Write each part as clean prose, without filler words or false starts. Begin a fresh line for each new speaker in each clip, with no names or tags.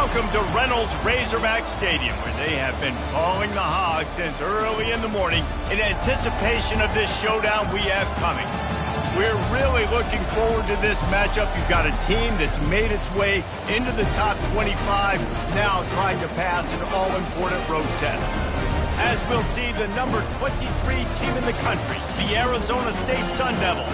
Welcome to Reynolds Razorback Stadium, where they have been calling the Hogs since early in the morning in anticipation of this showdown we have coming. We're really looking forward to this matchup. You've got a team that's made its way into the top 25, now trying to pass an all-important road test. As we'll see, the number 23 team in the country, the Arizona State Sun Devils,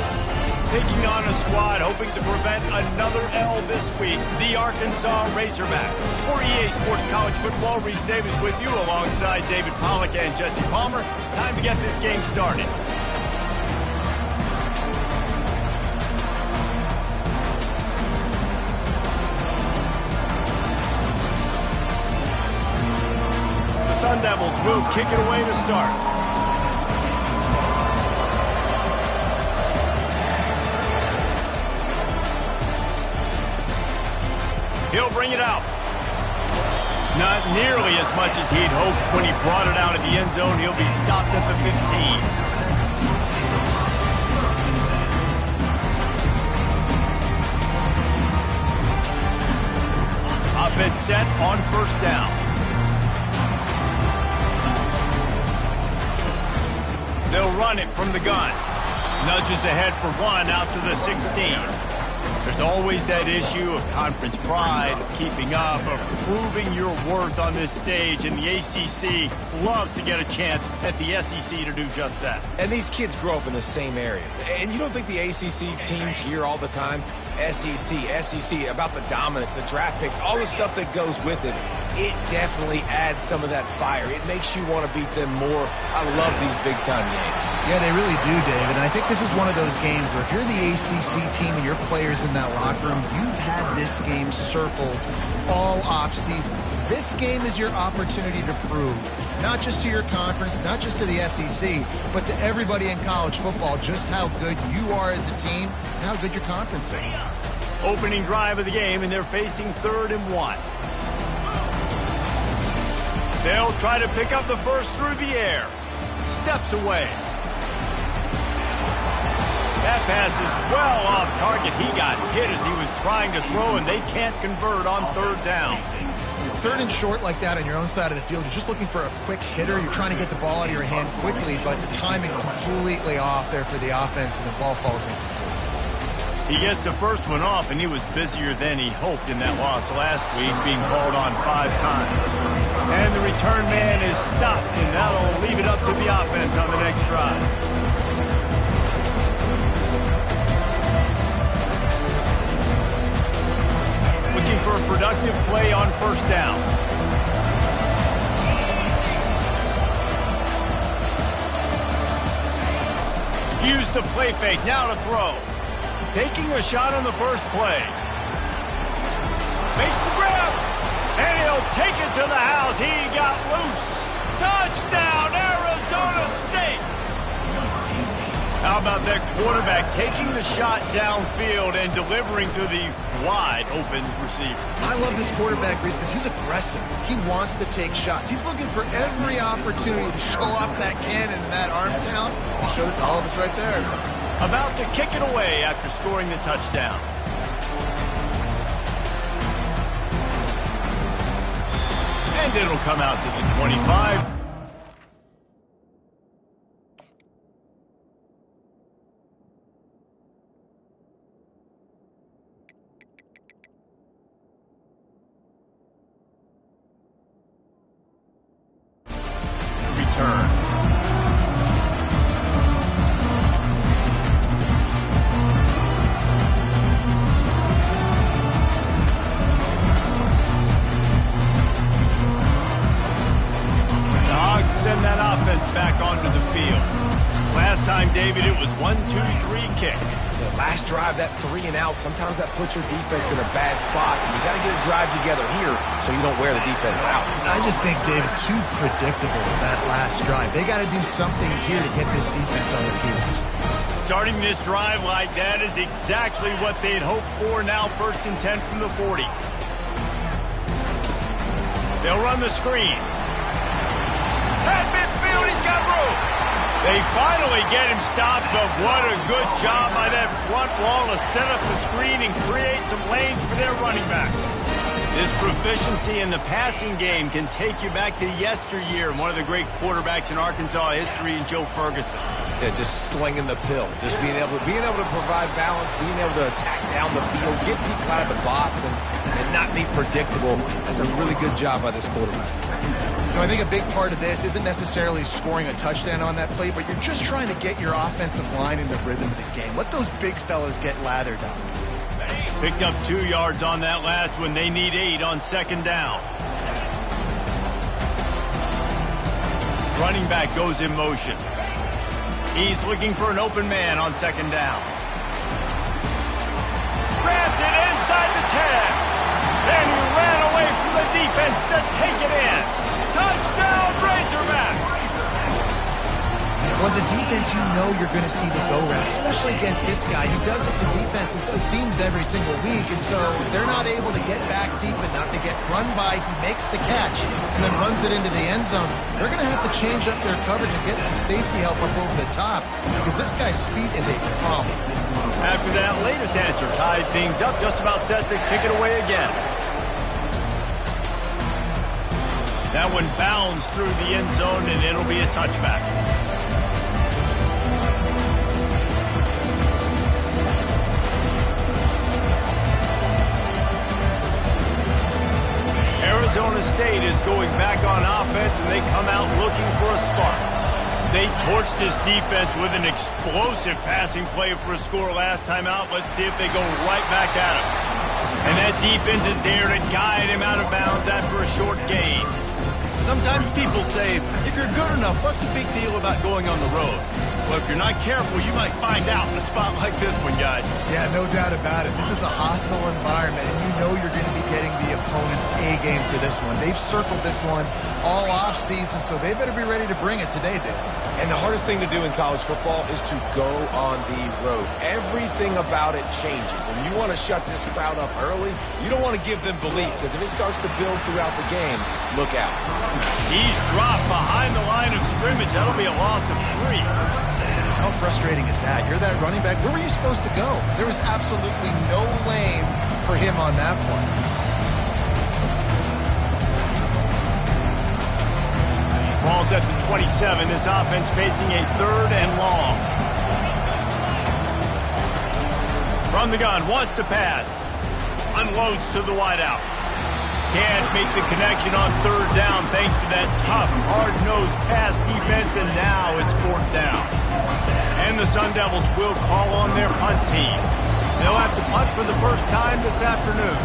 taking on a squad hoping to prevent another L this week, the Arkansas Razorbacks. For EA Sports College Football, Reese Davis with you alongside David Pollack and Jesse Palmer. Time to get this game started. The Sun Devils will kick it away to start. He'll bring it out. Not nearly as much as he'd hoped when he brought it out of the end zone. He'll be stopped at the 15. Offense set on first down. They'll run it from the gun. Nudges ahead for one out to the 16. There's always that issue of conference pride, of keeping up, of proving your worth on this stage, and the ACC loves to get a chance at the SEC to do just that.
And these kids grow up in the same area. And you don't think the ACC teams hear all the time, SEC, about the dominance, the draft picks, all the stuff that goes with it. It definitely adds some of that fire. It makes you want to beat them more. I love these big-time games.
Yeah, they really do, David. And I think this is one of those games where if you're the ACC team and your players in that locker room, you've had this game circled all offseason. This game is your opportunity to prove, not just to your conference, not just to the SEC, but to everybody in college football, just how good you are as a team and how good your conference is.
Opening drive of the game, and they're facing 3rd and 1. They'll try to pick up the first through the air. Steps away. That pass is well off target. He got hit as he was trying to throw, and they can't convert on 3rd down.
3rd and short like that on your own side of the field, you're just looking for a quick hitter. You're trying to get the ball out of your hand quickly, but the timing completely off there for the offense, and the ball falls in.
He gets the first one off, and he was busier than he hoped in that loss last week, being called on 5 times. And the return man is stopped, and that'll leave it up to the offense on the next drive. Looking for a productive play on first down. Use the play fake, now to throw. Taking a shot on the first play. Makes the grab, and he'll take it to the house. He got loose. Touchdown, Arizona State. How about that quarterback taking the shot downfield and delivering to the wide-open receiver?
I love this quarterback, Reese, because he's aggressive. He wants to take shots. He's looking for every opportunity to show off that cannon and that arm talent. He showed it to all of us right there.
About to kick it away after scoring the touchdown. And it'll come out to the 25. Return. Send that offense back onto the field. Last time, David, it was 1-2-3 kick.
The last drive, that 3 and out, sometimes that puts your defense in a bad spot. You got to get a drive together here so you don't wear the defense out.
I just think, David, too predictable that last drive. They got to do something here to get this defense on their heels.
Starting this drive like that is exactly what they'd hoped for. Now 1st and 10 from the 40. They'll run the screen. At midfield, he's got room. They finally get him stopped, but what a good job by that front wall to set up the screen and create some lanes for their running back. This proficiency in the passing game can take you back to yesteryear. One of the great quarterbacks in Arkansas history, Joe Ferguson.
Yeah, just slinging the pill, just being able to provide balance, being able to attack down the field, get people out of the box, and not be predictable. That's a really good job by this quarterback.
You know, I think a big part of this isn't necessarily scoring a touchdown on that play, but you're just trying to get your offensive line in the rhythm of the game. Let those big fellas get lathered up.
Picked up 2 yards on that last one. They need 8 on second down. Running back goes in motion. He's looking for an open man on second down. Grabs it inside the 10. And he ran away from the defense to take it in. Touchdown, Razorbacks!
Well, as a defense, you know you're going to see the go-route, especially against this guy. He does it to defenses, it seems, every single week, and so if they're not able to get back deep enough to get run by, he makes the catch and then runs it into the end zone. They're going to have to change up their coverage and get some safety help up over the top because this guy's speed is a problem.
After that latest answer tied things up, just about set to kick it away again. That one bounds through the end zone, and it'll be a touchback. Arizona State is going back on offense, and they come out looking for a spark. They torched this defense with an explosive passing play for a score last time out. Let's see if they go right back at him. And that defense is there to guide him out of bounds after a short gain. Sometimes people say, if you're good enough, what's the big deal about going on the road? Well, if you're not careful, you might find out in a spot like this one, guys.
Yeah, no doubt about it. This is a hostile environment, and you know you're going to be getting the opponent's A game for this one. They've circled this one all offseason, so they better be ready to bring it today, Dave.
And the hardest thing to do in college football is to go on the road. Everything about it changes, and you want to shut this crowd up early. You don't want to give them belief, because if it starts to build throughout the game, look out.
He's dropped behind the line of scrimmage. That'll be a loss of 3.
How frustrating is that? You're that running back. Where were you supposed to go? There was absolutely no lane for him on that play.
Ball's at the 27. This offense facing a 3rd and long. From the gun, wants to pass. Unloads to the wideout. Can't make the connection on 3rd down thanks to that tough, hard-nosed pass defense, and now it's 4th down. And the Sun Devils will call on their punt team. They'll have to punt for the first time this afternoon.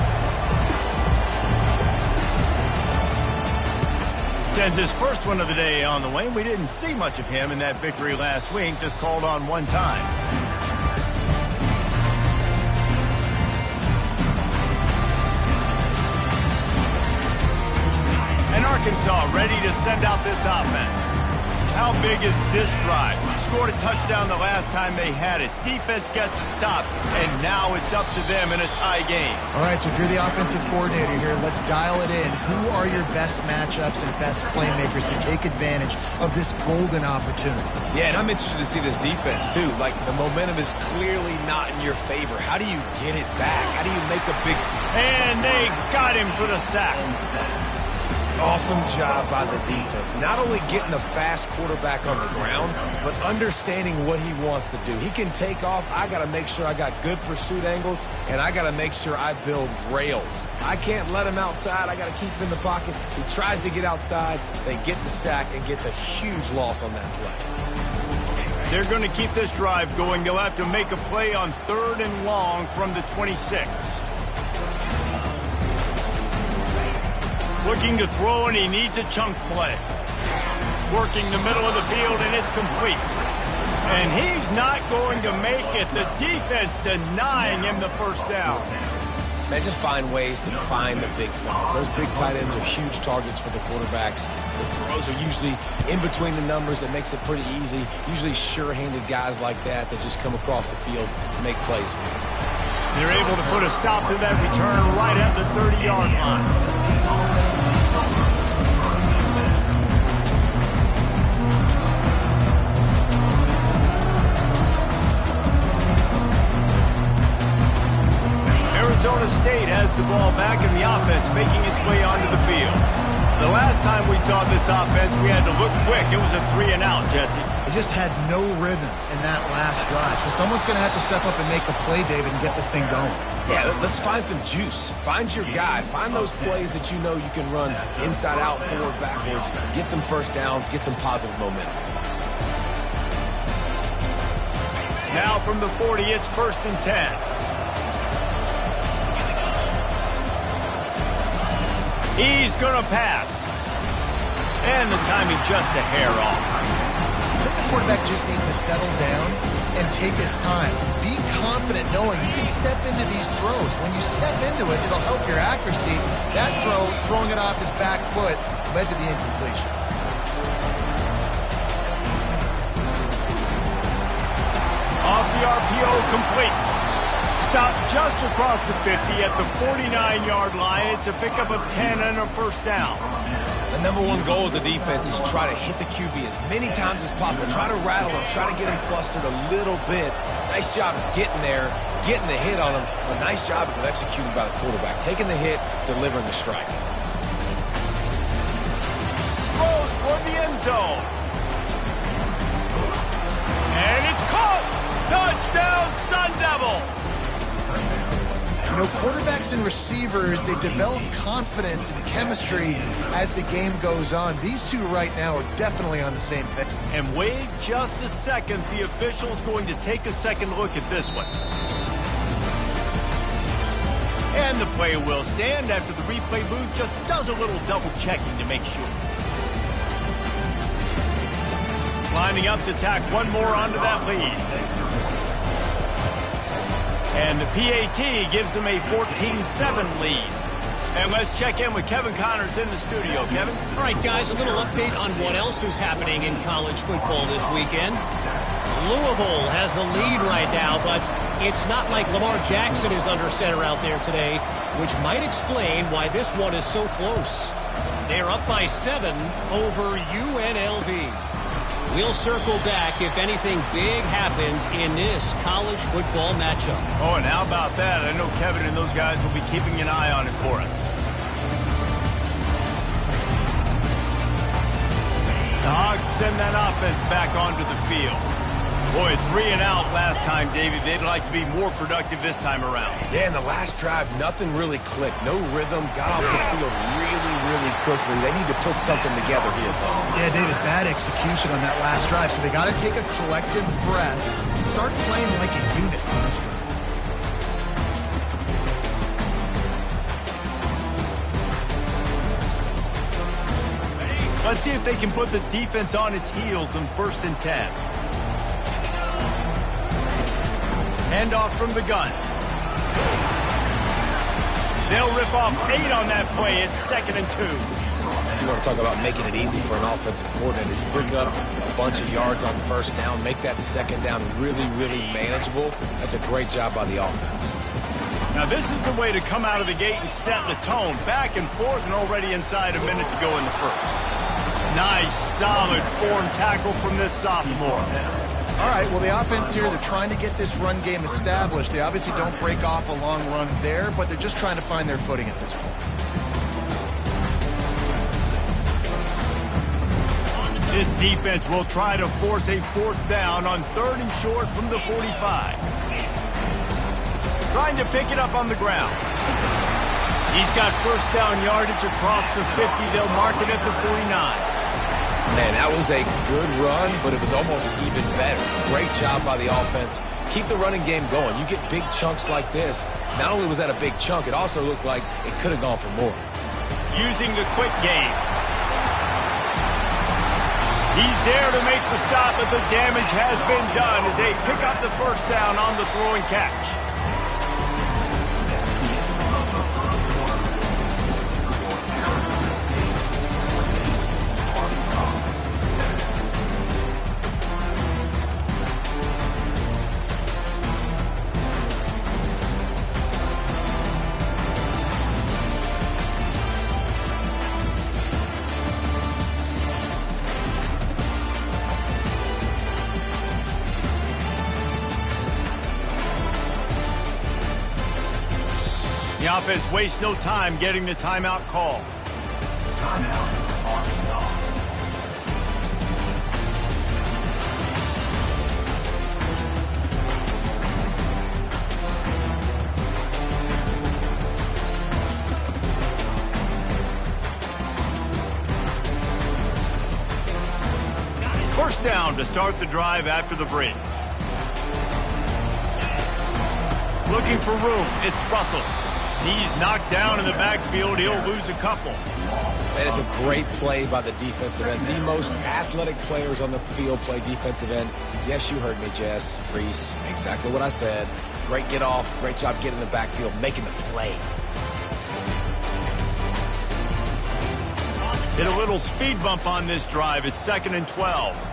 Sends his first one of the day on the way. We didn't see much of him in that victory last week, just called on one time. And Arkansas ready to send out this offense. How big is this drive? Scored a touchdown the last time they had it. Defense gets a stop, and now it's up to them in a tie game.
All right, so if you're the offensive coordinator here, let's dial it in. Who are your best matchups and best playmakers to take advantage of this golden opportunity?
Yeah, and I'm interested to see this defense, too. Like, the momentum is clearly not in your favor. How do you get it back? How do you make a big...
And they got him for the sack.
Awesome job by the defense. Not only getting the fast quarterback on the ground, but understanding what he wants to do. He can take off. I got to make sure I got good pursuit angles, and I got to make sure I build rails. I can't let him outside. I got to keep him in the pocket. He tries to get outside. They get the sack and get the huge loss on that play.
They're going to keep this drive going. They'll have to make a play on 3rd and long from the 26. Looking to throw, and he needs a chunk play. Working the middle of the field, and it's complete. And he's not going to make it. The defense denying him the first down.
Man, just find ways to find the big fellas. Those big tight ends are huge targets for the quarterbacks. The throws are usually in between the numbers. It makes it pretty easy. Usually sure-handed guys like that just come across the field to make plays for them.
They're able to put a stop to that return right at the 30-yard line. Arizona Arizona State has the ball back and the offense making its way onto the field. The last time we saw this offense, we had to look quick. It was a 3-and-out, Jesse.
They just had no rhythm in that last drive. So someone's going to have to step up and make a play, David, and get this thing going.
Yeah, let's find some juice. Find your guy. Find those plays that you know you can run inside out, forward, backwards. Get some first downs. Get some positive momentum.
Now from the 40, it's 1st and 10. He's going to pass. And the timing just a hair off.
I think the quarterback just needs to settle down and take his time. Be confident knowing you can step into these throws. When you step into it, it'll help your accuracy. That throw, throwing it off his back foot, led to the incompletion.
Off the RPO, complete. Stopped just across the 50 at the 49-yard line. It's a pickup of 10 and a first down.
The number one goal as a defense is try to hit the QB as many times as possible. Try to rattle him. Try to get him flustered a little bit. Nice job of getting there, getting the hit on him. A nice job of executing by the quarterback. Taking the hit, delivering the strike.
Throws for the end zone. And it's caught. Touchdown, Sun Devils.
You know, quarterbacks and receivers, they develop confidence and chemistry as the game goes on. These two right now are definitely on the same page.
And wait just a second. The official's going to take a second look at this one. And the play will stand after the replay booth just does a little double checking to make sure. Lining up to tack one more onto that lead. And the PAT gives them a 14-7 lead. And let's check in with Kevin Connors in the studio. Kevin?
All right, guys, a little update on what else is happening in college football this weekend. Louisville has the lead right now, but it's not like Lamar Jackson is under center out there today, which might explain why this one is so close. They're up by 7 over UNLV. We'll circle back if anything big happens in this college football matchup.
Oh, and how about that? I know Kevin and those guys will be keeping an eye on it for us. The Hogs send that offense back onto the field. Boy, 3-and-out last time, David. They'd like to be more productive this time around.
Yeah, in the last drive, nothing really clicked. No rhythm. Got off the field really quickly. They need to put something together here, though.
Yeah, David, bad execution on that last drive. So they got to take a collective breath and start playing like a unit on this drive.
Let's see if they can put the defense on its heels on 1st and 10. Handoff from the gun. They'll rip off 8 on that play. It's 2nd and 2.
You want to talk about making it easy for an offensive coordinator. You bring up a bunch of yards on 1st down, make that 2nd down really manageable. That's a great job by the offense.
Now this is the way to come out of the gate and set the tone. Back and forth and already inside a minute to go in the first. Nice, solid form tackle from this sophomore.
All right, well, the offense here, they're trying to get this run game established. They obviously don't break off a long run there, but they're just trying to find their footing at this point.
This defense will try to force a 4th down on 3rd and short from the 45. Trying to pick it up on the ground. He's got 1st down yardage across the 50. They'll mark it at the 49.
Man, that was a good run, but it was almost even better. Great job by the offense. Keep the running game going. You get big chunks like this. Not only was that a big chunk, it also looked like it could have gone for more.
Using the quick game. He's there to make the stop, but the damage has been done as they pick up the 1st down on the throw and catch. The offense wastes no time getting the timeout call. First down to start the drive after the break. Looking for room. It's Russell. He's knocked down in the backfield. He'll lose a couple.
That is a great play by the defensive end. The most athletic players on the field play defensive end. Yes, you heard me, Jess, Reese. Exactly what I said. Great get off. Great job getting in the backfield, making the play.
Hit a little speed bump on this drive. It's 2nd and 12.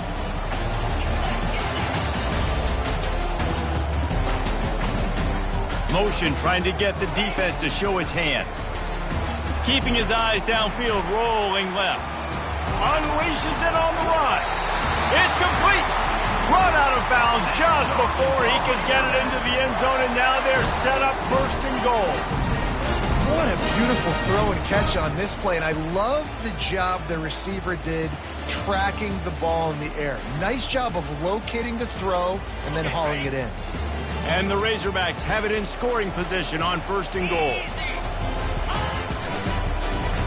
Motion trying to get the defense to show his hand. Keeping his eyes downfield, rolling left. Unleashes it on the run. It's complete. Run out of bounds just before he could get it into the end zone, and now they're set up 1st and goal.
What a beautiful throw and catch on this play, and I love the job the receiver did tracking the ball in the air. Nice job of locating the throw and then hauling it in.
And the Razorbacks have it in scoring position on 1st and goal.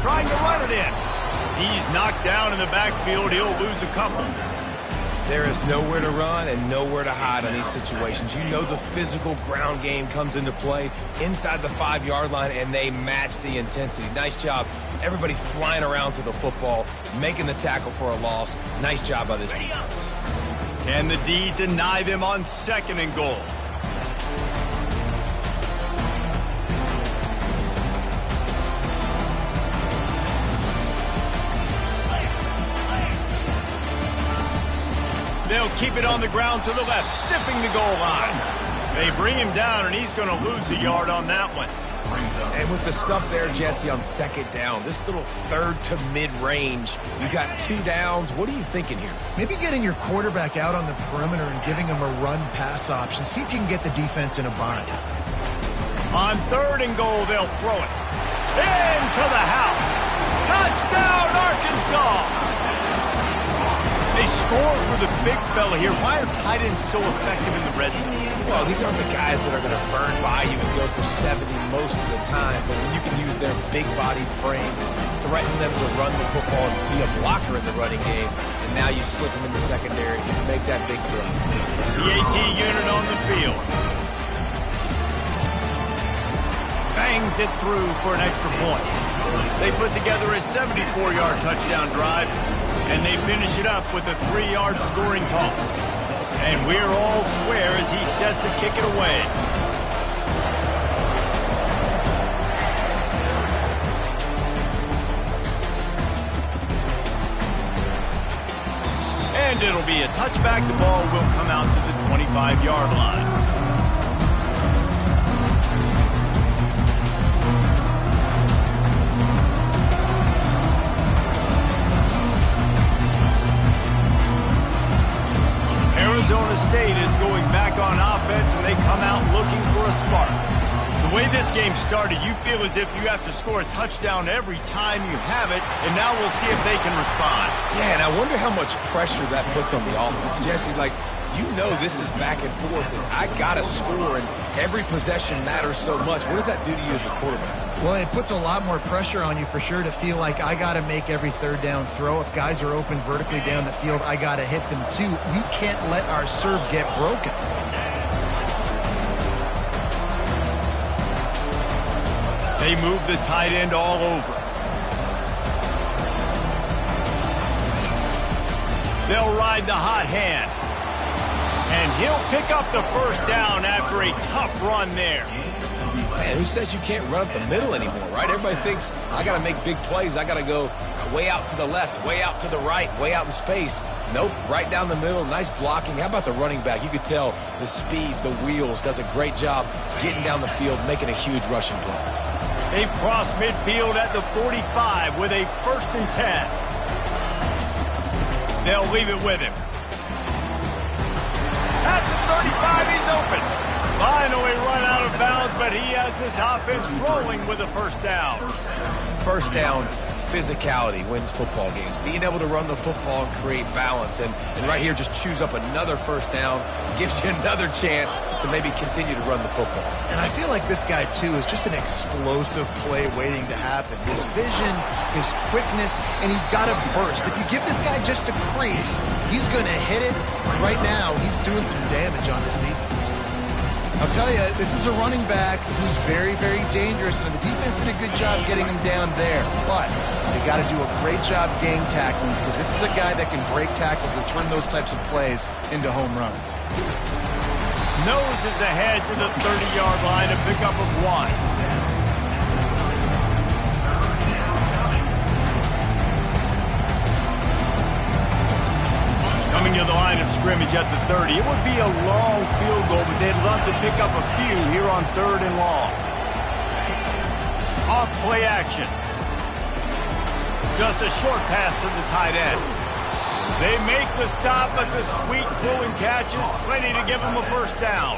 Trying to run it in. He's knocked down in the backfield. He'll lose a couple.
There is nowhere to run and nowhere to hide on these situations. You know the physical ground game comes into play inside the 5-yard line, and they match the intensity. Nice job. Everybody flying around to the football, making the tackle for a loss. Nice job by this defense.
Can the D deny them on 2nd and goal? They'll keep it on the ground to the left, stiffing the goal line. They bring him down, and he's going to lose a yard on that one.
And with the stuff there, Jesse, on 2nd down, this little 3rd to mid-range, you got 2 downs. What are you thinking here?
Maybe getting your quarterback out on the perimeter and giving him a run-pass option. See if you can get the defense in a bind.
On 3rd and goal, they'll throw it. Into the house. Touchdown, Arkansas! They score for the big fella here. Why are tight ends so effective in the red zone?
Well, these aren't the guys that are going to burn by you and go for 70 most of the time, but when you can use their big-bodied frames, threaten them to run the football and be a blocker in the running game, and now you slip them in the secondary and make that big throw.
The AT unit on the field. Bangs it through for an extra point. They put together a 74-yard touchdown drive, and they finish it up with a 3-yard scoring toss. And we're all square as he's set to kick it away. And it'll be a touchback. The ball will come out to the 25-yard line. Arizona State is going back on offense, and they come out looking for a spark. The way this game started, you feel as if you have to score a touchdown every time you have it, and now we'll see if they can respond.
Yeah, and I wonder how much pressure that puts on the offense. Jesse, like, you know this is back and forth, and I got to score, and every possession matters so much. What does that do to you as a quarterback?
Well, it puts a lot more pressure on you for sure to feel like I got to make every 3rd down throw. If guys are open vertically down the field, I got to hit them too. We can't let our serve get broken.
They move the tight end all over. They'll ride the hot hand. And he'll pick up the 1st down after a tough run there.
Man, who says you can't run up the middle anymore, right? Everybody thinks, I got to make big plays. I got to go way out to the left, way out to the right, way out in space. Nope, right down the middle. Nice blocking. How about the running back? You could tell the speed, the wheels, does a great job getting down the field, making a huge rushing play.
They cross midfield at the 45 with a 1st and 10. They'll leave it with him. At the 35, he's open. Finally run out of bounds but he has this offense rolling with a first down.
First down, physicality wins football games. Being able to run the football and create balance. And right here, just choose up another first down, gives you another chance to maybe continue to run the football.
And I feel like this guy, too, is just an explosive play waiting to happen. His vision, his quickness, and he's got a burst. If you give this guy just a crease, he's going to hit it. Right now, he's doing some damage on this defense. I'll tell you, this is a running back who's very, very dangerous, and the defense did a good job getting him down there. But they got to do a great job gang tackling, because this is a guy that can break tackles and turn those types of plays into home runs.
Nose is ahead to the 30-yard line, a pickup of 1. Coming to the line of scrimmage at the 30. It would be a long field goal, but they'd love to pick up a few here on 3rd and long. Off play action. Just a short pass to the tight end. They make the stop, but the sweet pull and catch is plenty to give them a first down.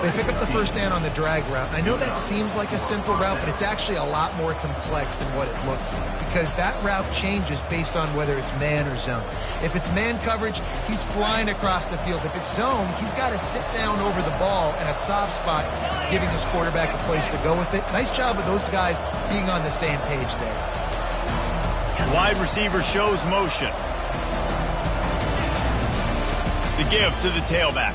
They pick up the first down on the drag route. I know that seems like a simple route, but it's actually a lot more complex than what it looks like, because that route changes based on whether it's man or zone. If it's man coverage, he's flying across the field. If it's zone, he's got to sit down over the ball in a soft spot, giving his quarterback a place to go with it. Nice job of those guys being on the same page there.
Wide receiver shows motion. The give to the tailback.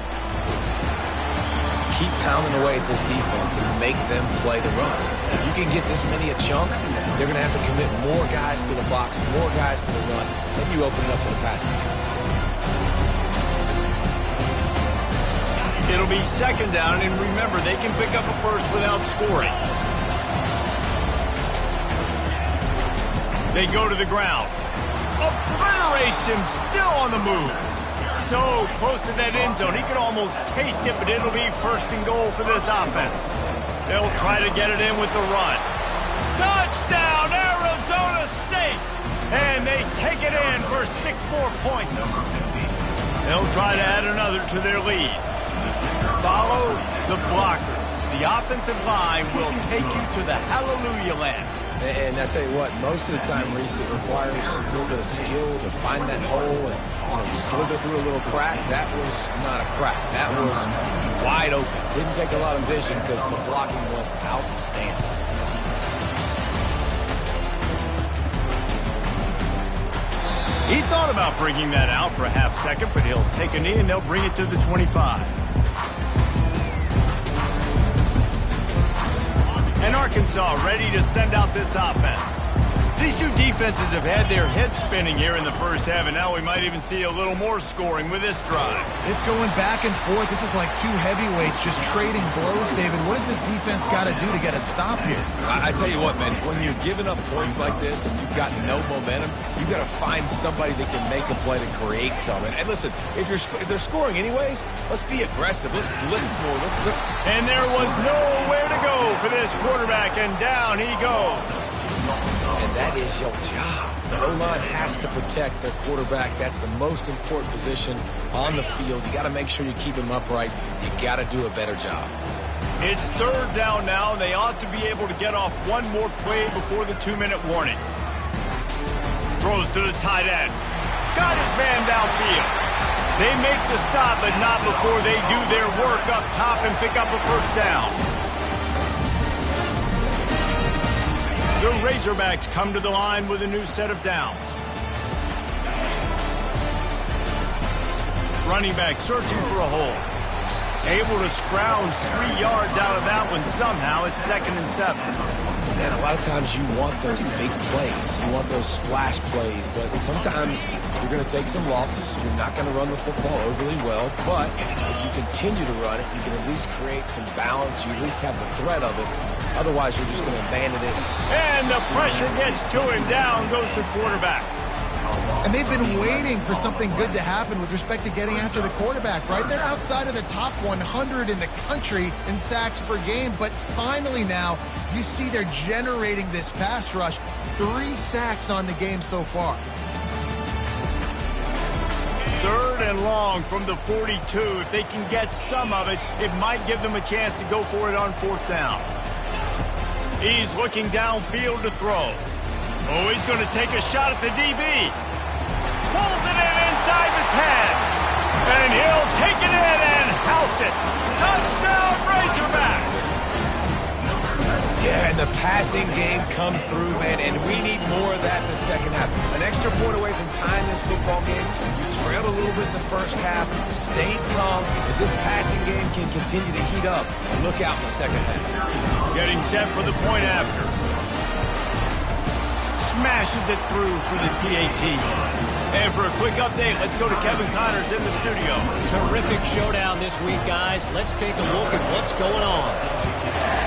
Keep pounding away at this defense and make them play the run. If you can get this many a chunk, they're going to have to commit more guys to the box, more guys to the run. Then you open it up for the passing game.
It'll be 2nd down, and remember, they can pick up a first without scoring. They go to the ground. Obliterates him, still on the move. So close to that end zone, he could almost taste it, but it'll be 1st and goal for this offense. They'll try to get it in with the run. Touchdown, Arizona State! And they take it in for 6 more points. They'll try to add another to their lead. Follow the blockers. The offensive line will take you to the hallelujah land.
And I tell you what, most of the time, Reese, it requires a little bit of skill to find that hole and slither through a little crack. That was not a crack. That was wide open. Didn't take a lot of vision because the blocking was outstanding.
He thought about bringing that out for a half second, but he'll take a knee and they'll bring it to the 25. And Arkansas ready to send out this offense. These two defenses have had their heads spinning here in the first half, and now we might even see a little more scoring with this drive.
It's going back and forth. This is like two heavyweights just trading blows, David. What does this defense got to do to get a stop here?
I tell you what, man, when you're giving up points like this and you've got no momentum, you've got to find somebody that can make a play to create something. And listen, if they're scoring anyways, let's be aggressive. Let's blitz more.
And there was nowhere to go for this quarterback, and down he goes.
And that is your job. The O-line has to protect their quarterback. That's the most important position on the field. You got to make sure you keep him upright. You got to do a better job.
It's 3rd down now, and they ought to be able to get off one more play before the 2-minute warning. Throws to the tight end. Got his man downfield. They make the stop, but not before they do their work up top and pick up a first down. The Razorbacks come to the line with a new set of downs. Running back searching for a hole. Able to scrounge 3 yards out of that one somehow. It's 2nd and 7.
Man, a lot of times you want those big plays. You want those splash plays, but sometimes you're going to take some losses. You're not going to run the football overly well, but if you continue to run it, you can at least create some balance. You at least have the threat of it. Otherwise, you're just going to abandon it.
And the pressure gets to him. Down goes the quarterback.
And they've been waiting for something good to happen with respect to getting after the quarterback, right? They're outside of the top 100 in the country in sacks per game, but finally now you see they're generating this pass rush. 3 sacks on the game so far.
3rd and long from the 42. If they can get some of it, it might give them a chance to go for it on 4th down. He's looking downfield to throw. Oh, he's going to take a shot at the DB. Pulls it in inside the 10. And he'll take it in and house it. Touchdown, Razorbacks!
Yeah, and the passing game comes through, man, and we need more of that in the second half. An extra point away from tying this football game. You trailed a little bit in the first half, stayed calm. If this passing game can continue to heat up, look out in the second half.
Getting set for the point after. Smashes it through for the PAT. And for a quick update, let's go to Kevin Connors in the studio.
Terrific showdown this week, guys. Let's take a look at what's going on.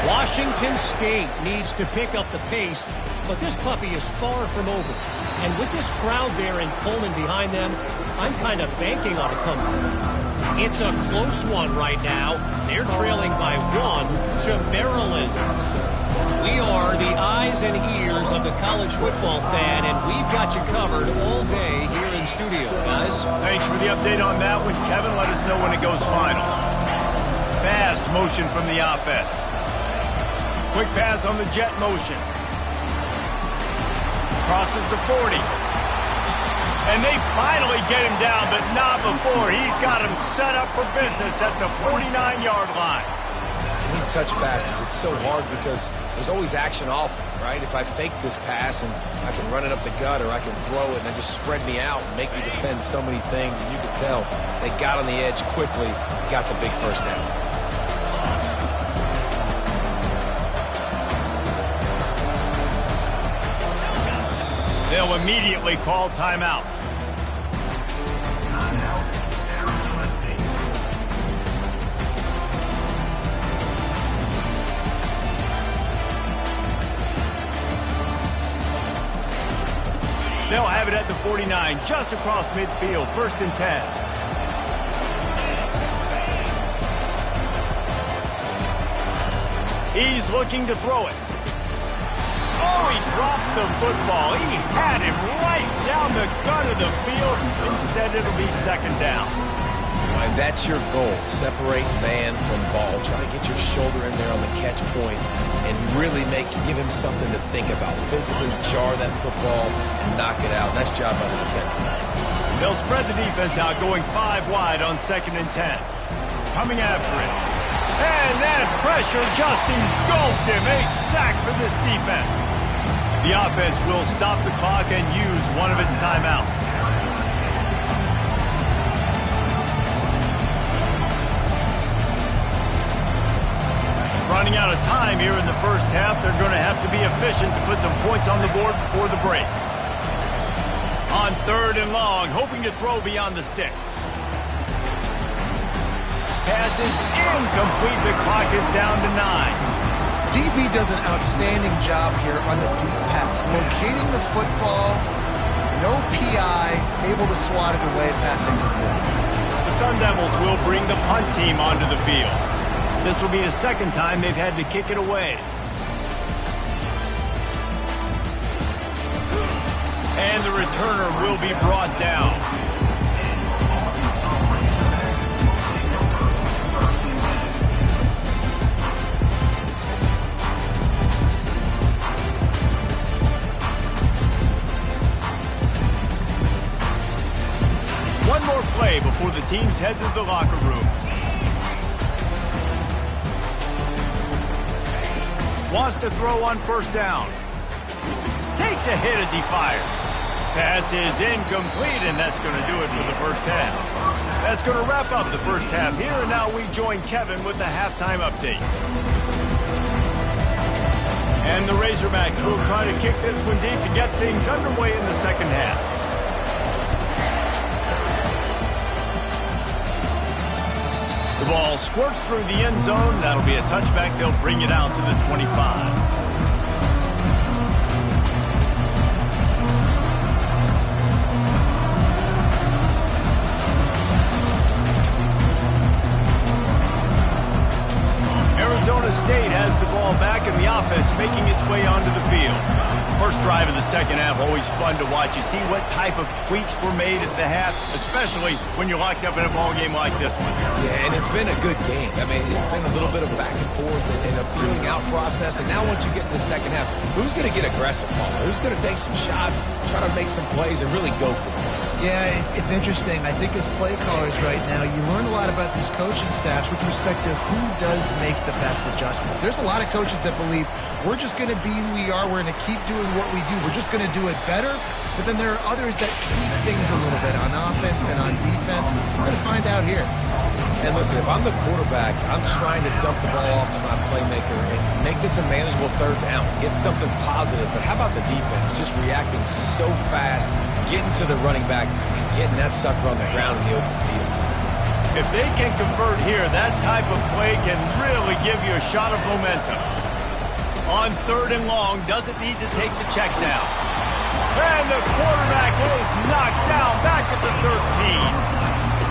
Washington State needs to pick up the pace, but this puppy is far from over. And with this crowd there in Pullman behind them, I'm kind of banking on a comeback. It's a close one right now. They're trailing by 1 to Maryland. We are the eyes and ears of the college football fan, and we've got you covered all day here in studio, guys.
Thanks for the update on that one, Kevin. Let us know when it goes final. Fast motion from the offense. Quick pass on the jet motion. Crosses to 40. And they finally get him down, but not before. He's got him set up for business at the 49-yard line.
These touch passes, it's so hard because there's always action off, right? If I fake this pass and I can run it up the gut or I can throw it and they just spread me out and make me defend so many things. And you can tell they got on the edge quickly, got the big first down.
They'll immediately call timeout. They'll have it at the 49, just across midfield, 1st and 10. He's looking to throw it. Oh, he drops the football. He had him right down the gut of the field. Instead, it'll be 2nd down.
And that's your goal. Separate man from ball. Try to get your shoulder in there on the catch point and really give him something to think about. Physically jar that football and knock it out. Nice job by the defender.
They'll spread the defense out, going 5 wide on 2nd and 10. Coming after it. And that pressure just engulfed him. A sack for this defense. The offense will stop the clock and use one of its timeouts. Running out of time here in the first half. They're going to have to be efficient to put some points on the board before the break. On 3rd and long, hoping to throw beyond the sticks. Pass is incomplete. The clock is down to 9.
DB does an outstanding job here on the deep pass. Locating the football, no PI, able to swat it away, passing complete.
The Sun Devils will bring the punt team onto the field. This will be the 2nd time they've had to kick it away. And the returner will be brought down. One more play before the teams head to the locker rooms. Wants to throw on 1st down. Takes a hit as he fires. Pass is incomplete, and that's going to do it for the first half. That's going to wrap up the first half here, and now we join Kevin with the halftime update. And the Razorbacks will try to kick this one deep to get things underway in the second half. The ball squirts through the end zone. That'll be a touchback. They'll bring it out to the 25. Arizona State has the ball back, and the offense making its way onto the field. First drive of the second half, always fun to watch. You see what type of tweaks were made at the half, especially when you're locked up in a ball game like this one.
Yeah, and it's been a good game. I mean, it's been a little bit of back and forth and a feeling out process. And now once you get to the second half, who's going to get aggressive, Paul? Who's going to take some shots, try to make some plays, and really go for it?
Yeah, it's interesting. I think as play callers right now, you learn a lot about these coaching staffs with respect to who does make the best adjustments. There's a lot of coaches that believe we're just going to be who we are. We're going to keep doing what we do. We're just going to do it better. But then there are others that tweak things a little bit on offense and on defense. We're going to find out here.
And listen, if I'm the quarterback, I'm trying to dump the ball off to my playmaker and make this a manageable third down, get something positive. But how about the defense just reacting so fast, getting to the running back, and getting that sucker on the ground in the open field?
If they can convert here, that type of play can really give you a shot of momentum. On third and long, doesn't need to take the check down. And the quarterback is knocked down back at the 13.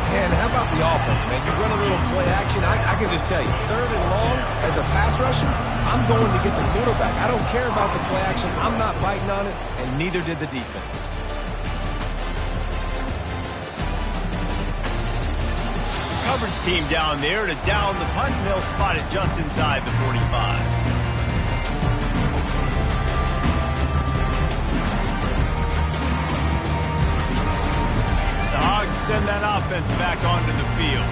And how about the offense, man? You run a little play action. I can just tell you, third and long, as a pass rusher, I'm going to get the quarterback. I don't care about the play action. I'm not biting on it, and neither did the defense.
Coverage team down there to down the punt, and they'll spot it just inside the 45. The Hogs send that offense back onto the field.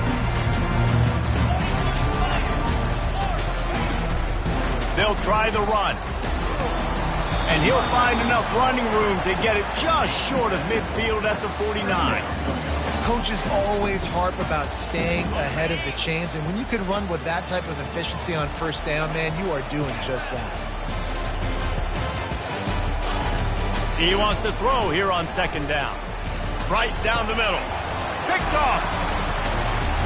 They'll try the run. And he'll find enough running room to get it just short of midfield at the 49.
Coaches always harp about staying ahead of the chains, and when you can run with that type of efficiency on first down, man, you are doing just that.
He wants to throw here on second down. Right down the middle. Picked off.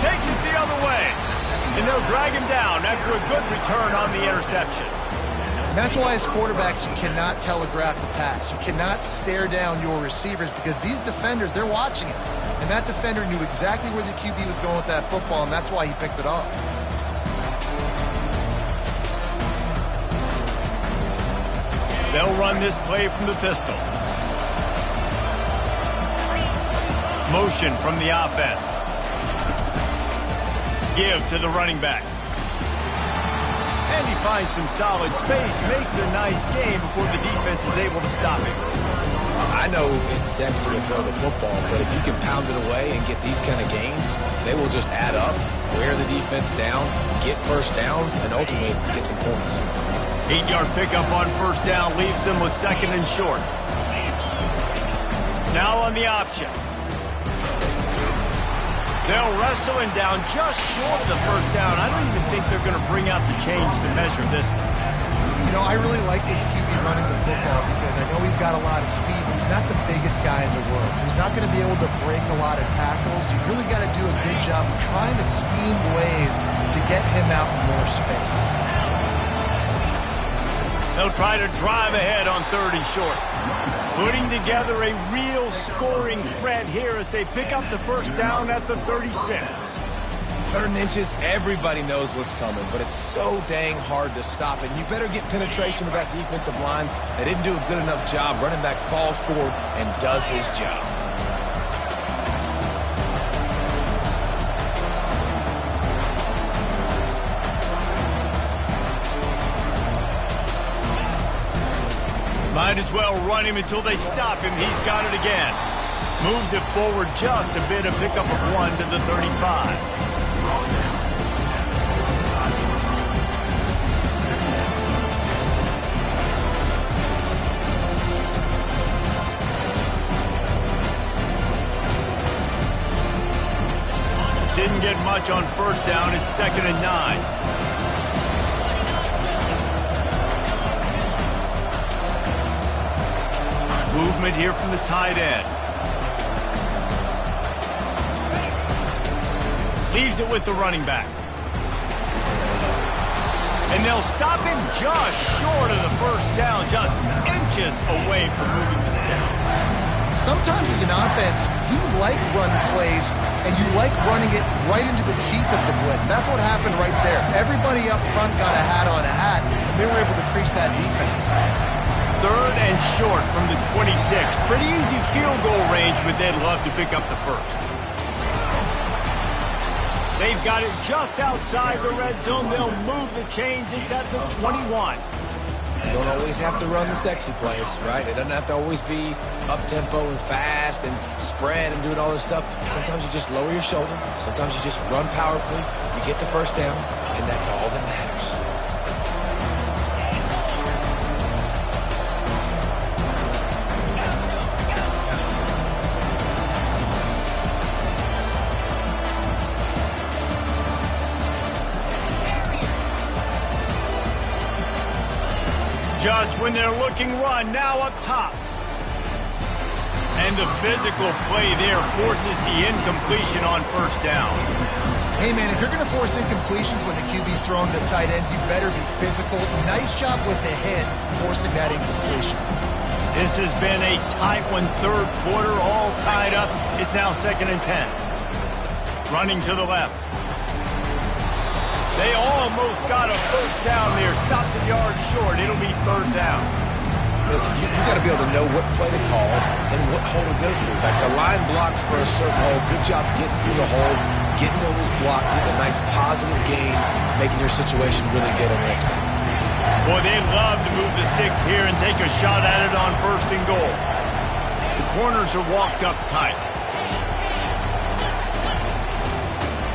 Takes it the other way. And they'll drag him down after a good return on the interception.
And that's why as quarterbacks, you cannot telegraph the pass. You cannot stare down your receivers because these defenders, they're watching it. And that defender knew exactly where the QB was going with that football, and that's why he picked it off.
They'll run this play from the pistol. Motion from the offense. Give to the running back. And he finds some solid space, makes a nice game before the defense is able to stop him.
I know it's sexy to throw the football, but if you can pound it away and get these kind of gains, they will just add up, wear the defense down, get first downs, and ultimately get some points.
8-yard pickup on first down leaves them with second and short. Now on the option. They'll wrestle him down just short of the first down. I don't even think they're going to bring out the chains to measure this one.
You know, I really like this QB running the football because I know he's got a lot of speed. He's not the biggest guy in the world, so he's not going to be able to break a lot of tackles. You really got to do a good job of trying to scheme ways to get him out in more space.
They'll try to drive ahead on third and short. Putting together a real scoring threat here as they pick up the first down at the 36.
Third and inches, everybody knows what's coming, but it's so dang hard to stop. And you better get penetration with that defensive line. They didn't do a good enough job. Running back falls forward and does his job.
Might as well run him until they stop him. He's got it again. Moves it forward just a bit, a pickup of 1 to the 35. Didn't get much on first down. It's 2nd and 9. Movement here from the tight end. Leaves it with the running back. And they'll stop him just short of the first down, just inches away from moving the sticks.
Sometimes as an offense, you like run plays, and you like running it right into the teeth of the blitz. That's what happened right there. Everybody up front got a hat on a hat, and they were able to crease that defense.
3rd and short from the 26. Pretty easy field goal range, but they'd love to pick up the first. They've got it just outside the red zone. They'll move the chains. It's at the 21.
You don't always have to run the sexy plays, right? It doesn't have to always be up-tempo and fast and spread and doing all this stuff. Sometimes you just lower your shoulder. Sometimes you just run powerfully. You get the first down, and that's all that matters.
Just when they're looking run, now up top. And the physical play there forces the incompletion on first down.
Hey, man, if you're going to force incompletions when the QB's throwing to the tight end, you better be physical. Nice job with the hit, forcing that incompletion.
This has been a tight one, 3rd quarter, all tied up. It's now 2nd and 10. Running to the left. They almost got a first down there. Stopped a yard short. It'll be 3rd down.
Listen, you got to be able to know what play to call and what hole to go through. Like the line blocks for a certain hole. Good job getting through the hole, getting over this block, getting a nice positive gain, making your situation really good on the next time.
Boy, they'd love to move the sticks here and take a shot at it on 1st and goal. The corners are walked up tight.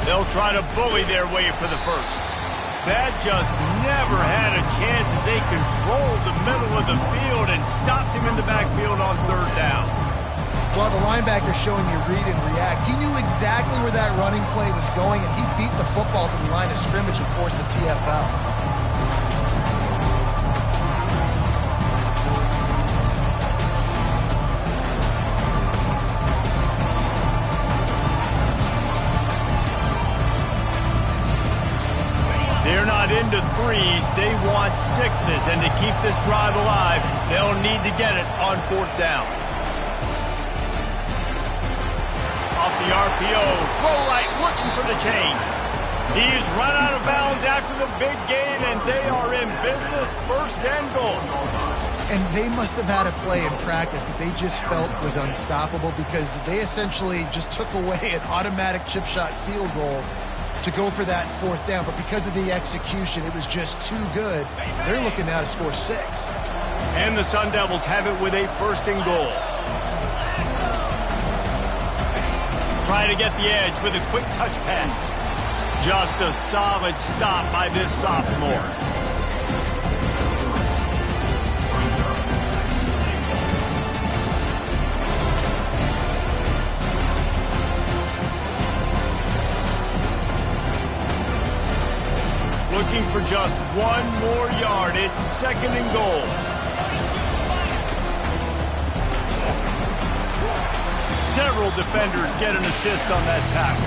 They'll try to bully their way for the first. That just never had a chance as they controlled the middle of the field and stopped him in the backfield on 3rd down.
Well, the linebacker showing you read and react. He knew exactly where that running play was going, and he beat the football to the line of scrimmage and forced the TFL.
They're not into 3s, they want 6s, and to keep this drive alive, they'll need to get it on 4th down. Off the RPO, Olay looking for the chains. He's run out of bounds after the big gain, and they are in business, 1st and goal.
And they must have had a play in practice that they just felt was unstoppable because they essentially just took away an automatic chip shot field goal to go for that 4th down, but because of the execution, it was just too good. They're looking now to score 6.
And the Sun Devils have it with a 1st and goal. Try to get the edge with a quick touch pass. Just a solid stop by this sophomore. Looking for just 1 more yard. It's 2nd and goal. Several defenders get an assist on that tackle.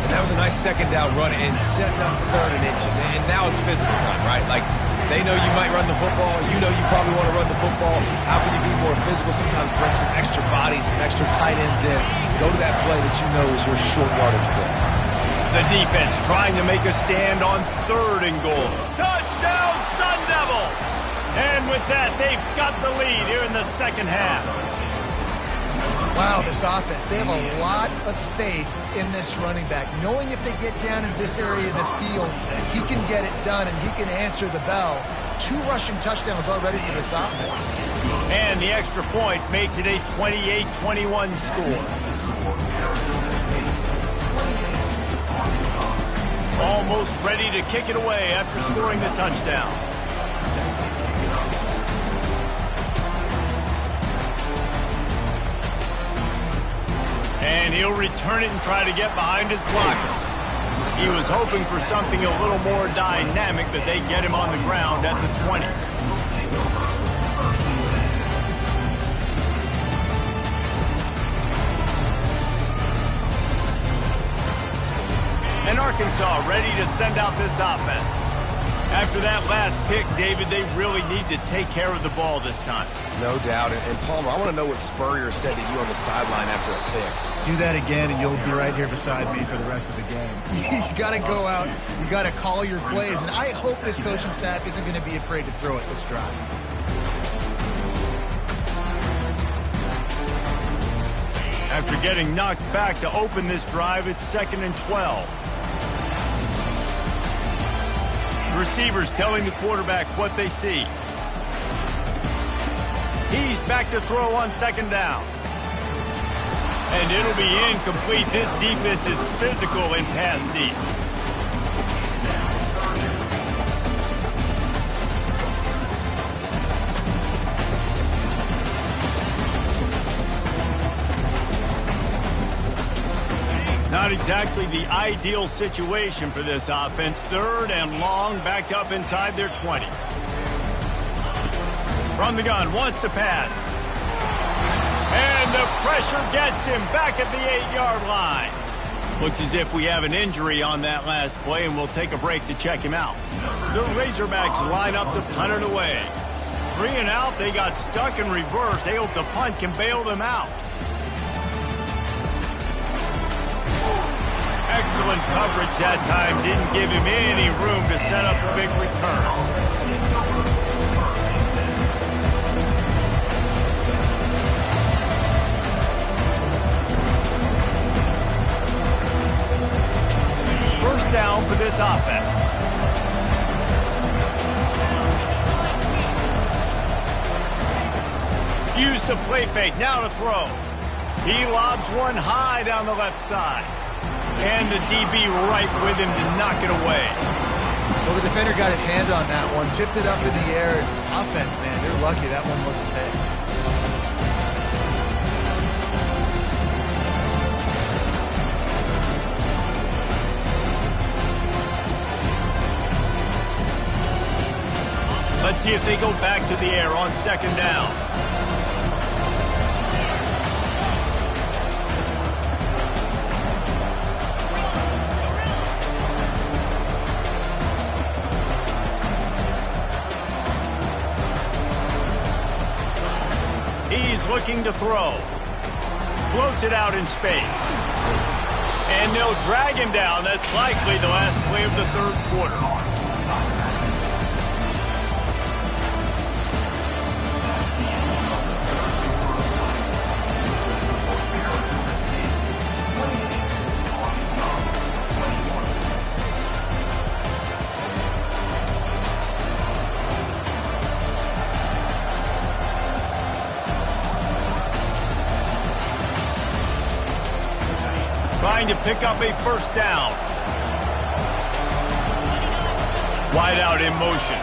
And that was a nice 2nd down run and setting up 3rd and inches. And now it's physical time, right? Like, they know you might run the football. You know you probably want to run the football. How can you be more physical? Sometimes bring some extra bodies, some extra tight ends in. Go to that play that you know is your short yardage play.
The defense trying to make a stand on 3rd and goal. Touchdown, Sun Devils! And with that, they've got the lead here in the 2nd half.
Wow, this offense, they have a lot of faith in this running back. Knowing if they get down in this area of the field, he can get it done and he can answer the bell. 2 rushing touchdowns already for this offense.
And the extra point makes it a 28-21 score. Almost ready to kick it away after scoring the touchdown. And he'll return it and try to get behind his blockers. He was hoping for something a little more dynamic, that they get him on the ground at the 20. And Arkansas ready to send out this offense. After that last pick, David, they really need to take care of the ball this time.
No doubt. And Palmer, I want to know what Spurrier said to you on the sideline after a pick.
Do that again, and you'll be right here beside me for the rest of the game. You got to go out. You got to call your plays. And I hope this coaching staff isn't going to be afraid to throw it this drive.
After getting knocked back to open this drive, it's 2nd and 12. The receivers telling the quarterback what they see. He's back to throw on 2nd down. And it'll be incomplete. This defense is physical and pass deep. Not exactly the ideal situation for this offense. 3rd and long, backed up inside their 20. From the gun, wants to pass. And the pressure gets him back at the 8-yard line. Looks as if we have an injury on that last play, and we'll take a break to check him out. The Razorbacks line up to punt it away. 3 and out, they got stuck in reverse. They hope the punt can bail them out. Excellent coverage that time. Didn't give him any room to set up a big return. First down for this offense. Used the play fake. Now to throw. He lobs one high down the left side. And the DB right with him to knock it away.
Well, the defender got his hand on that one, tipped it up in the air. Offense, man, they're lucky that one wasn't picked.
Let's see if they go back to the air on 2nd down. He's looking to throw. Floats it out in space. And they'll drag him down. That's likely the last play of the 3rd quarter. Trying to pick up a 1st down. Wide out in motion.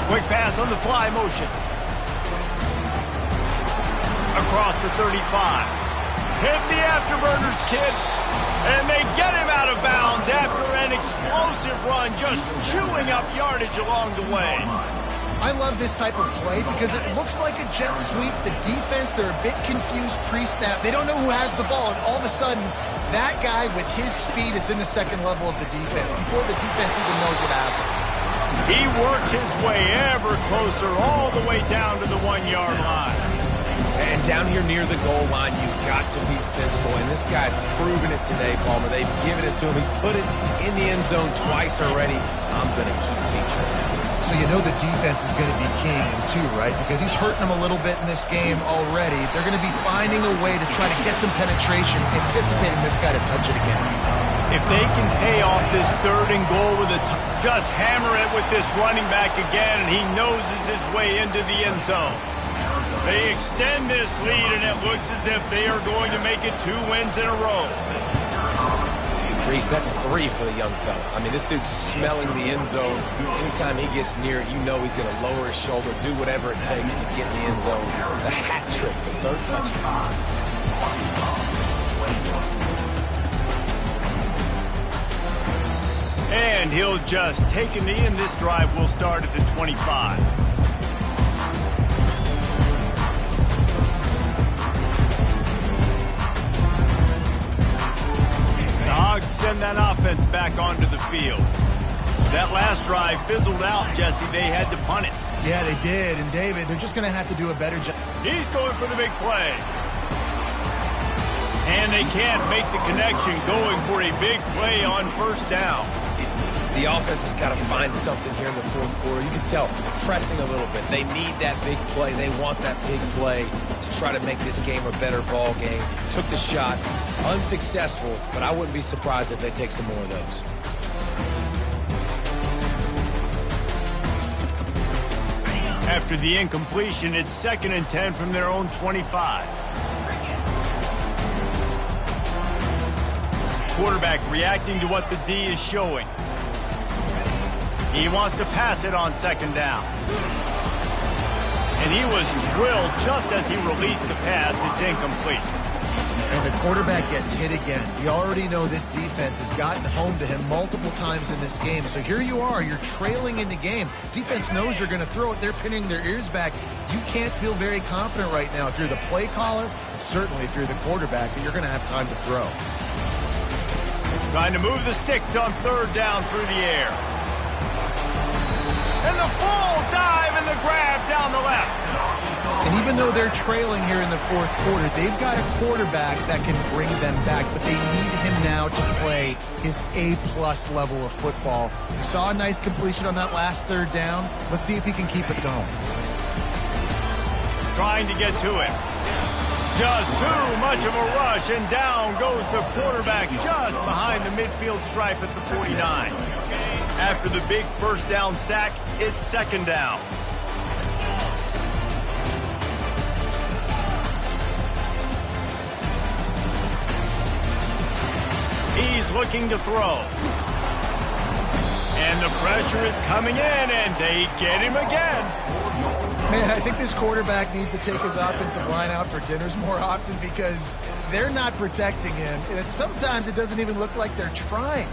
Quick pass on the fly motion. Across the 35. Hit the afterburners, kid. And they get him out of bounds after an explosive run, just chewing up yardage along the way.
I love this type of play because it looks like a jet sweep. The defense, they're a bit confused pre-snap. They don't know who has the ball, and all of a sudden, that guy with his speed is in the 2nd level of the defense before the defense even knows what happened.
He works his way ever closer all the way down to the 1-yard line.
And down here near the goal line, you've got to be physical. And this guy's proven it today, Palmer. They've given it to him. He's put it in the end zone twice already. I'm going to keep featuring him.
So you know the defense is going to be keying him too, right? Because he's hurting them a little bit in this game already. They're going to be finding a way to try to get some penetration, anticipating this guy to touch it again.
If they can pay off this 3rd and goal with just hammer it with this running back again, and he noses his way into the end zone. They extend this lead, and it looks as if they are going to make it 2 wins in a row.
Reese, that's 3 for the young fella. I mean, this dude's smelling the end zone. Anytime he gets near it, you know he's going to lower his shoulder, do whatever it takes to get in the end zone. The hat trick, the 3rd touchdown.
And he'll just take a knee, and this drive will start at the 25. The Hogs send that offense back onto the field. That last drive fizzled out, Jesse. They had to punt it.
Yeah, they did. And, David, they're just going to have to do a better job.
He's going for the big play. And they can't make the connection, going for a big play on 1st down.
The offense has got to find something here in the fourth quarter. You can tell pressing a little bit. They need that big play. They want that big play to try to make this game a better ball game. Took the shot, unsuccessful, but I wouldn't be surprised if they take some more of those.
After the incompletion, it's 2nd and 10 from their own 25. Quarterback reacting to what the D is showing. He wants to pass it on 2nd down. And he was drilled just as he released the pass. It's incomplete.
And the quarterback gets hit again. You already know this defense has gotten home to him multiple times in this game. So here you are, you're trailing in the game. Defense knows you're going to throw it. They're pinning their ears back. You can't feel very confident right now if you're the play caller, and certainly if you're the quarterback, that you're going to have time to throw.
Trying to move the sticks on 3rd down through the air. And the full dive and the grab down the left.
And even though they're trailing here in the fourth quarter, they've got a quarterback that can bring them back, but they need him now to play his A-plus level of football. We saw a nice completion on that last 3rd down. Let's see if he can keep it going.
Trying to get to it. Just too much of a rush, and down goes the quarterback just behind the midfield stripe at the 49. After the big 1st down sack, it's 2nd down. He's looking to throw. And the pressure is coming in, and they get him again.
Man, I think this quarterback needs to take his offensive line out for dinners more often because they're not protecting him. And sometimes it doesn't even look like they're trying.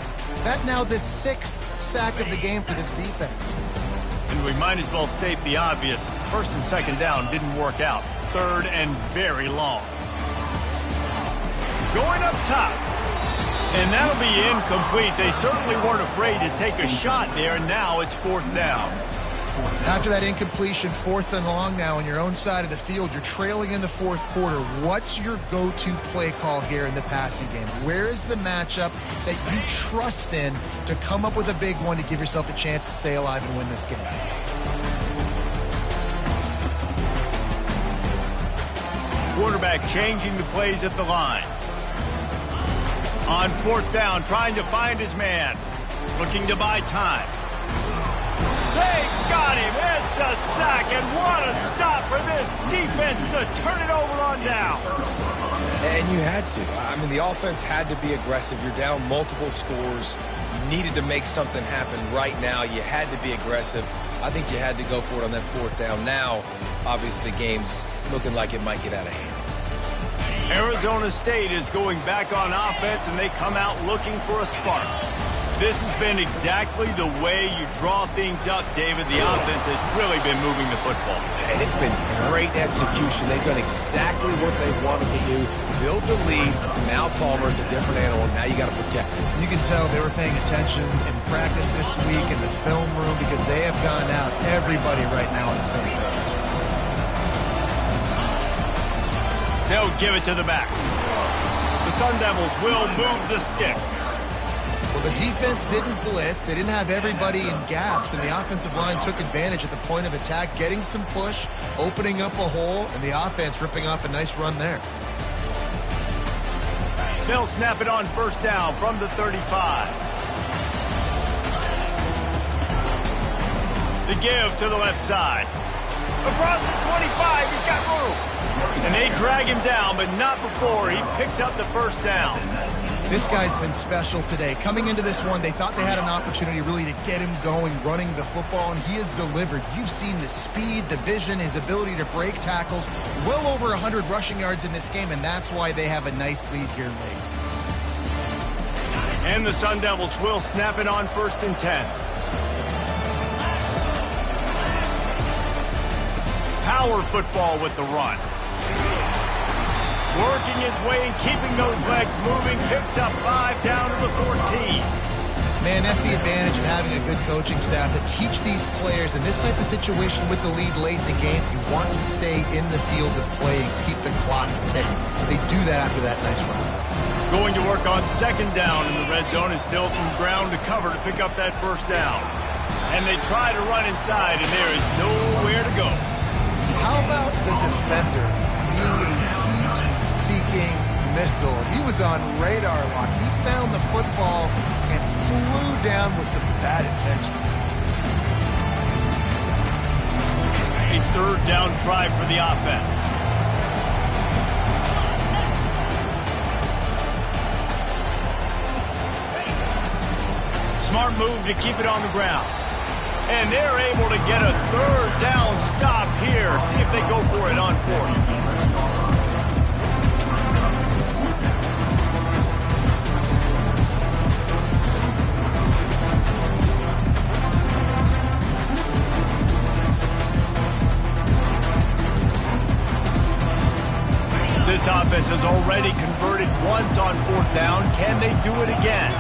That now the 6th sack of the game for this defense.
And we might as well state the obvious. 1st and 2nd down didn't work out. 3rd and very long. Going up top. And that'll be incomplete. They certainly weren't afraid to take a shot there. Now it's 4th down.
After that incompletion, 4th and long now on your own side of the field, you're trailing in the fourth quarter. What's your go-to play call here in the passing game? Where is the matchup that you trust in to come up with a big one to give yourself a chance to stay alive and win this game?
Quarterback changing the plays at the line. On 4th down, trying to find his man. Looking to buy time. They got him. It's a sack, and what a stop for this defense to turn it over on down.
And you had to. I mean, the offense had to be aggressive. You're down multiple scores. You needed to make something happen right now. You had to be aggressive. I think you had to go for it on that 4th down. Now, obviously, the game's looking like it might get out of hand.
Arizona State is going back on offense, and they come out looking for a spark. This has been exactly the way you draw things up, David. The offense has really been moving the football.
And it's been great execution. They've done exactly what they wanted to do. Build the lead. Now Palmer's a different animal. Now you got to protect him.
You can tell they were paying attention in practice this week in the film room because they have gone out, everybody right now on the same page.
They'll give it to the back. The Sun Devils will move the sticks.
Well, the defense didn't blitz. They didn't have everybody in gaps, and the offensive line took advantage at the point of attack, getting some push, opening up a hole, and the offense ripping off a nice run there.
They'll snap it on 1st down from the 35. The give to the left side. Across the 25, he's got room. And they drag him down, but not before he picks up the 1st down.
This guy's been special today. Coming into this one, they thought they had an opportunity really to get him going, running the football, and he has delivered. You've seen the speed, the vision, his ability to break tackles. Well over 100 rushing yards in this game, and that's why they have a nice lead here late.
And the Sun Devils will snap it on 1st and 10. Power football with the run. Working his way and keeping those legs moving. Picks up 5 down to the 14.
Man, that's the advantage of having a good coaching staff that teach these players in this type of situation with the lead late in the game. You want to stay in the field of play and keep the clock ticking. They do that after that nice run.
Going to work on second down in the red zone, and still some ground to cover to pick up that first down. And they try to run inside, and there is nowhere to go.
How about the defender being a heat-seeking missile? He was on radar lock. He found the football and flew down with some bad intentions.
A third down try for the offense. Smart move to keep it on the ground. And they're able to get a third down stop here. See if they go for it on fourth. This offense has already converted once on fourth down. Can they do it again?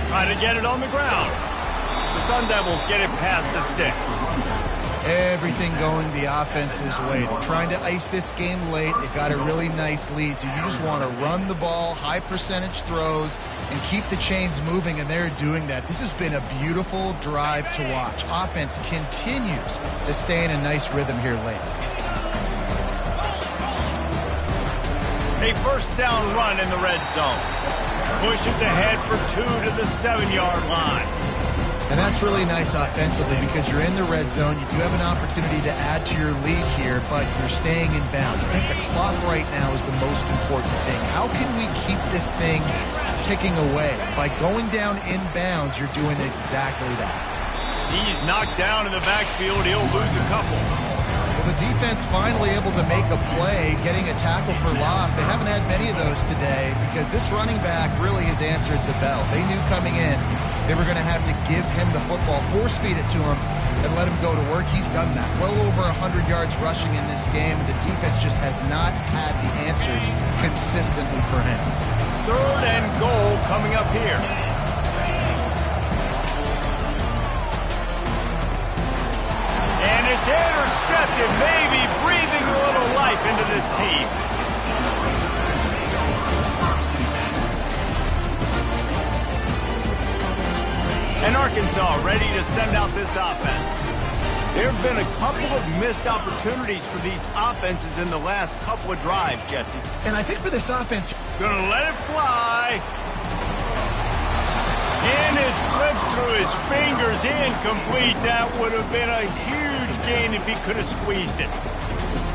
Try to get it on the ground. The Sun Devils get it past the sticks.
Everything going the offense's way. They're trying to ice this game late. They got a really nice lead, so you just want to run the ball, high percentage throws, and keep the chains moving, and they're doing that. This has been a beautiful drive to watch. Offense continues to stay in a nice rhythm here late.
A first down run in the red zone. Pushes ahead for 2 to the 7-yard line.
And that's really nice offensively because you're in the red zone. You do have an opportunity to add to your lead here, but you're staying in bounds. I think the clock right now is the most important thing. How can we keep this thing ticking away? By going down in bounds, you're doing exactly that.
He's knocked down in the backfield. He'll lose a couple.
Well, the defense finally able to make a play, getting a tackle for loss. They haven't had many of those today because this running back really has answered the bell. They knew coming in they were going to have to give him the football, force feed it to him, and let him go to work. He's done that. Well over 100 yards rushing in this game. The defense just has not had the answers consistently for him.
Third and goal coming up here. And it's intercepted, maybe breathing a little life into this team. And Arkansas ready to send out this offense. There have been a couple of missed opportunities for these offenses in the last couple of drives, Jesse.
And I think for this offense,
gonna let it fly. And it slips through his fingers, incomplete. That would have been a huge gain if he could have squeezed it.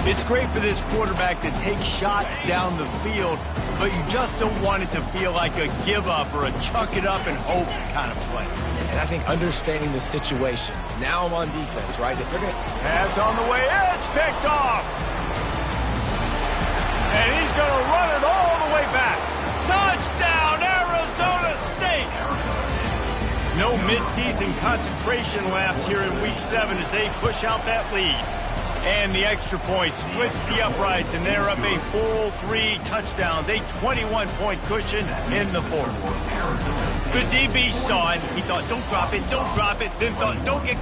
It's great for this quarterback to take shots down the field, but you just don't want it to feel like a give up or a chuck it up and hope kind of play.
And I think understanding the situation, now I'm on defense, right? If they're going to
pass on the way, it's picked off. And he's going to run it all the way back. Touchdown, Arizona State! No midseason concentration laps here in Week 7 as they push out that lead. And the extra point splits the uprights, and they're up a full 3 touchdowns, a 21-point cushion in the fourth. The DB saw it. He thought, don't drop it, then thought, don't get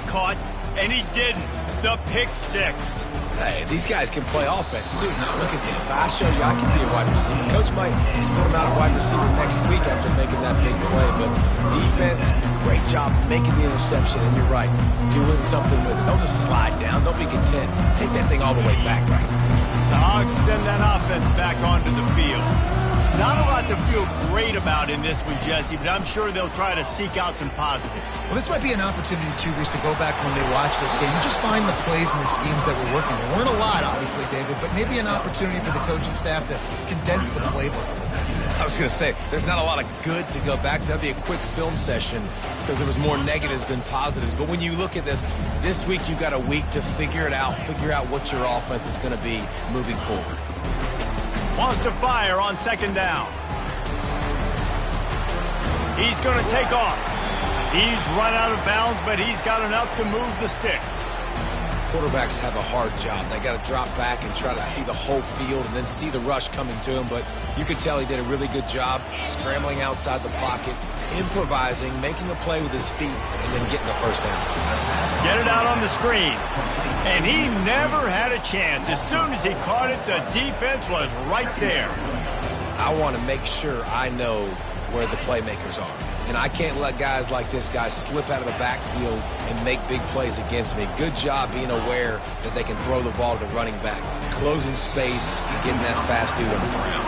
caught, and he didn't. The pick 6.
Hey, these guys can play offense, too. Now, look at this. I showed you I can be a wide receiver. Coach might split him out a wide receiver next week after making that big play, but defense, great job making the interception, and you're right, doing something with it. Don't just slide down. Don't be content. Take that thing all the way back, right?
The Hogs send that offense back onto the field. Not a lot to feel great about in this one, Jesse, but I'm sure they'll try to seek out some positives.
Well, this might be an opportunity, too, Bruce, to go back when they watch this game and just find the plays and the schemes that were working. There weren't a lot, obviously, David, but maybe an opportunity for the coaching staff to condense the playbook.
I was going to say, there's not a lot of good to go back to. That'd be a quick film session because there was more negatives than positives. But when you look at this week you've got a week to figure it out, figure out what your offense is going to be moving forward.
Wants to fire on second down. He's going to take off. He's run out of bounds, but he's got enough to move the sticks.
quarterbacks have a hard job. They got to drop back and try to see the whole field and then see the rush coming to him. But you could tell he did a really good job scrambling outside the pocket, improvising, making a play with his feet, and then getting the first down.
Get it out on the screen. And he never had a chance. As soon as he caught it, the defense was right there.
I want to make sure I know where the playmakers are. And I can't let guys like this guy slip out of the backfield and make big plays against me. Good job being aware that they can throw the ball to the running back, closing space and getting that fast dude on the ground.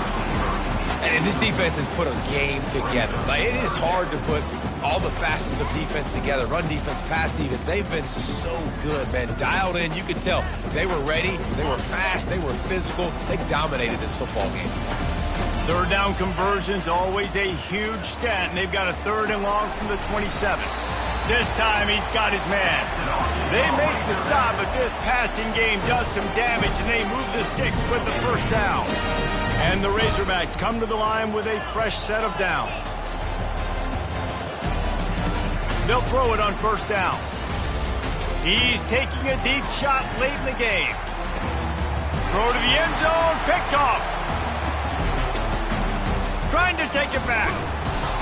And this defense has put a game together. Like, it is hard to put all the facets of defense together. Run defense, pass defense. They've been so good, man. Dialed in. You could tell they were ready. They were fast. They were physical. They dominated this football game.
Third down conversion's always a huge stat, and they've got a 3rd and long from the 27. This time he's got his man. They make the stop, but this passing game does some damage, and they move the sticks with the first down. And the Razorbacks come to the line with a fresh set of downs. They'll throw it on first down. He's taking a deep shot late in the game. Throw to the end zone, picked off. Trying to take it back.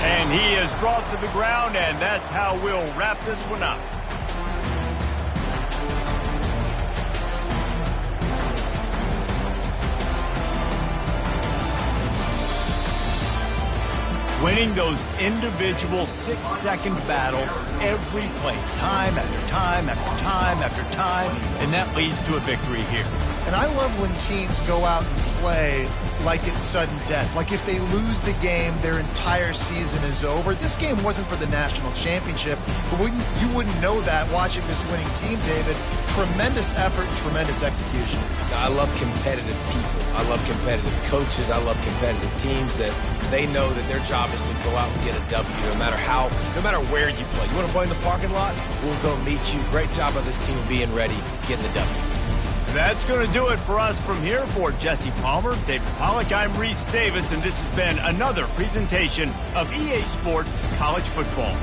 And he is brought to the ground, and that's how we'll wrap this one up. Winning those individual 6-second battles every play, time after time after time after time, and that leads to a victory here.
And I love when teams go out and play like it's sudden death. Like if they lose the game, their entire season is over. This game wasn't for the national championship, but you wouldn't know that watching this winning team, David. Tremendous effort, tremendous execution.
I love competitive people. I love competitive coaches. I love competitive teams that they know that their job is to go out and get a W no matter where you play. You want to play in the parking lot? We'll go meet you. Great job by this team being ready, getting the W.
That's going to do it for us from here. For Jesse Palmer, David Pollack, I'm Reese Davis, and this has been another presentation of EA Sports College Football.